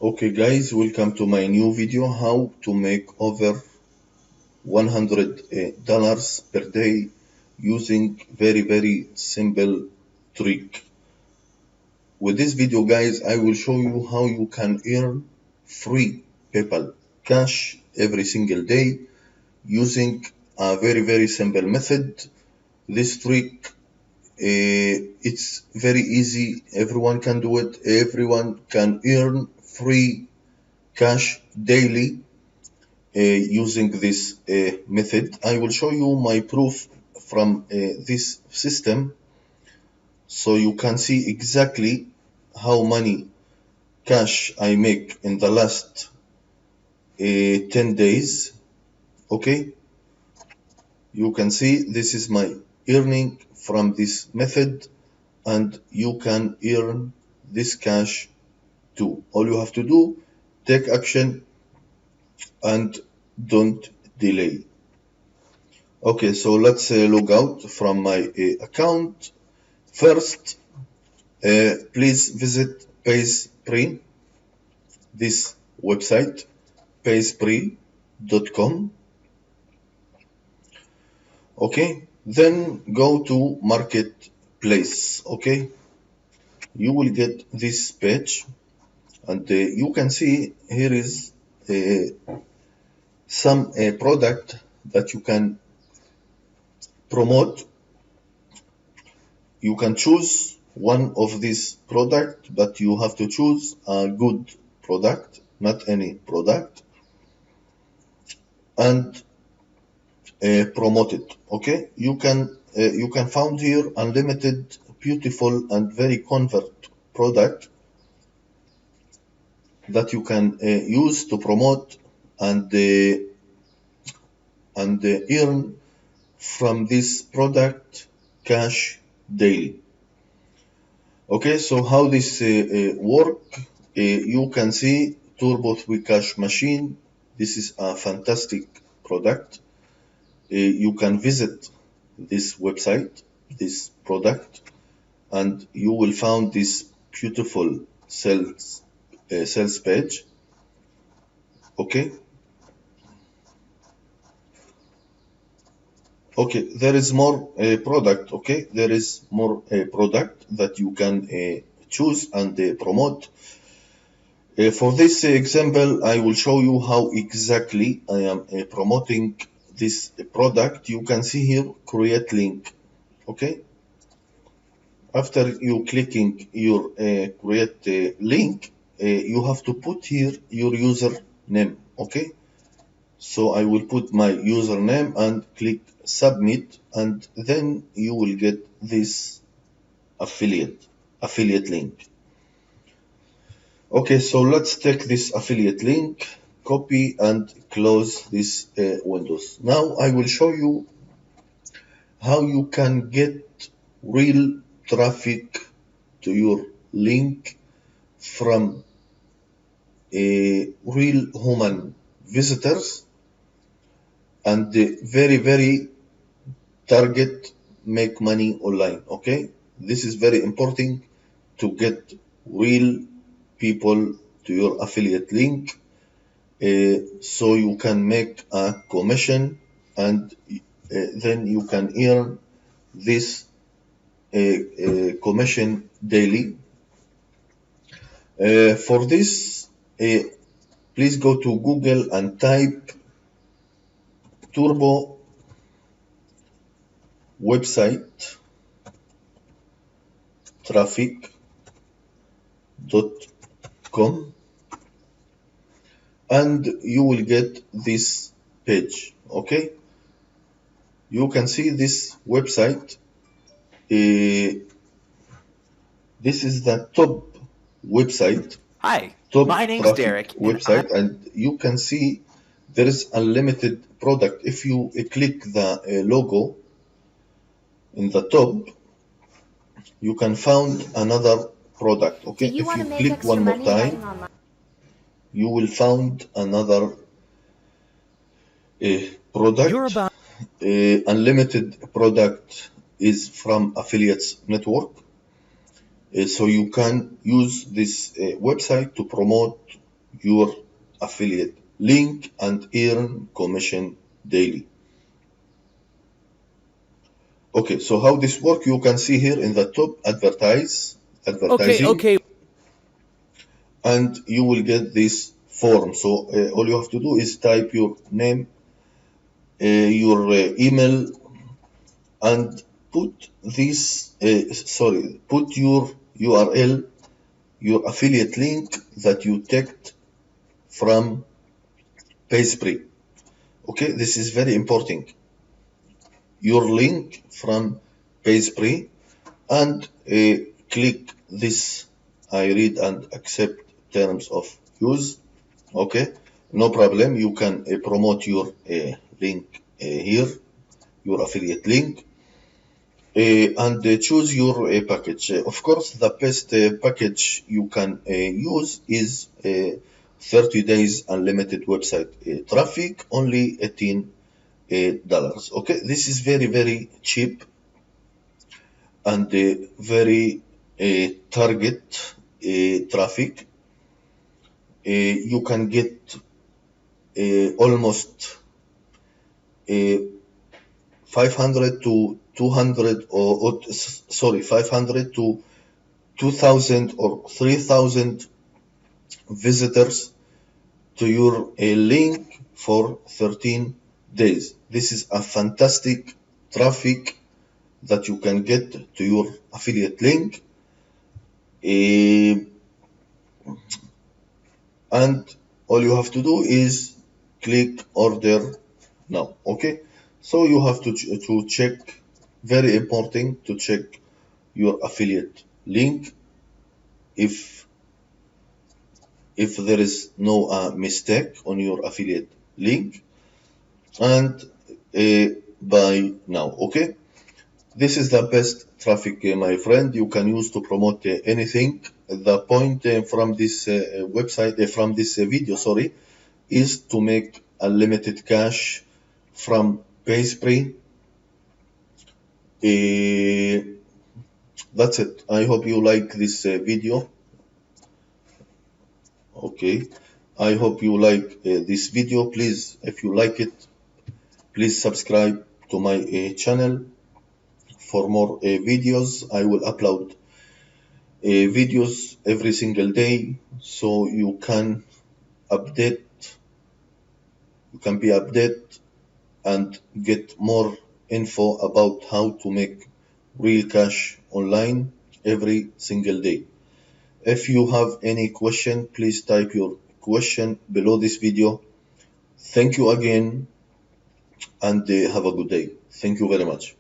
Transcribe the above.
Okay guys, welcome to my new video, how to make over $100 per day using very simple trick. With this video guys, I will show you how you can earn free PayPal cash every single day using a very simple method. This trick, it's very easy, everyone can do it, everyone can earn free cash daily using this method. I will show you my proof from this system so you can see exactly how many cash I make in the last 10 days. Okay, you can see this is my earning from this method, and you can earn this cash too. All you have to do, take action and don't delay. Okay, so let's log out from my account. First, please visit PaySpree, this website, payspree.com. Okay, then go to Marketplace. Okay, you will get this page, and you can see here is some product that you can promote. You can choose one of these product, but you have to choose a good product, not any product, and promote it. Okay, you can find here unlimited beautiful and very convert product that you can use to promote and earn from this product cash daily. Okay, so how this work? You can see Turbo 3 Cash Machine. This is a fantastic product. You can visit this website, this product, and you will find this beautiful sales page. Okay. Okay, there is more product. Okay, there is more product that you can choose and promote. For this example, I will show you how exactly I am promoting this product. You can see here, create link. Okay, after you clicking your create link, you have to put here your username. Okay, so I will put my username and click submit, and then you will get this affiliate link. Okay, so let's take this affiliate link, copy and close this windows. Now I will show you how you can get real traffic to your link from real human visitors, and very target make money online. Okay, this is very important to get real people to your affiliate link, so you can make a commission, and then you can earn this commission daily. For this, please go to Google and type Turbo website traffic.com, and you will get this page. Okay, you can see this website. This is the top website. Hi, top my name's traffic Derek, website, and you can see there is unlimited product. If you click the logo in the top, you can find another product. Okay, if you click one more time, you will find another product. Unlimited product is from affiliates network, so you can use this website to promote your affiliate link and earn commission daily. Okay, so how this work, you can see here in the top advertising, Okay. and you will get this form. So all you have to do is type your name, your email, and put your URL, your affiliate link that you take from PageSpree. Okay, this is very important. Your link from PageSpree, and click this I read and accept terms of use. Okay, no problem. You can promote your link here, your affiliate link, and choose your package. Of course, the best package you can use is 30 days unlimited website traffic, only $18. Okay, this is very, very cheap and very target traffic. You can get almost 500 to 200 500 to 2000 or 3000 visitors to your link for 13 days. This is a fantastic traffic that you can get to your affiliate link. And all you have to do is click order now. Okay, so you have to check, very important to check your affiliate link if there is no mistake on your affiliate link, and buy now. Okay, this is the best traffic, my friend, you can use to promote anything. The point from this website, from this video, sorry, is to make unlimited cash from PaySpree. That's it. I hope you like this video. Okay, I hope you like this video. Please, if you like it, please subscribe to my channel for more videos. I will upload videos every single day, so you can be updated and get more info about how to make real cash online every single day. If you have any question, please type your question below this video. Thank you again, and have a good day. Thank you very much.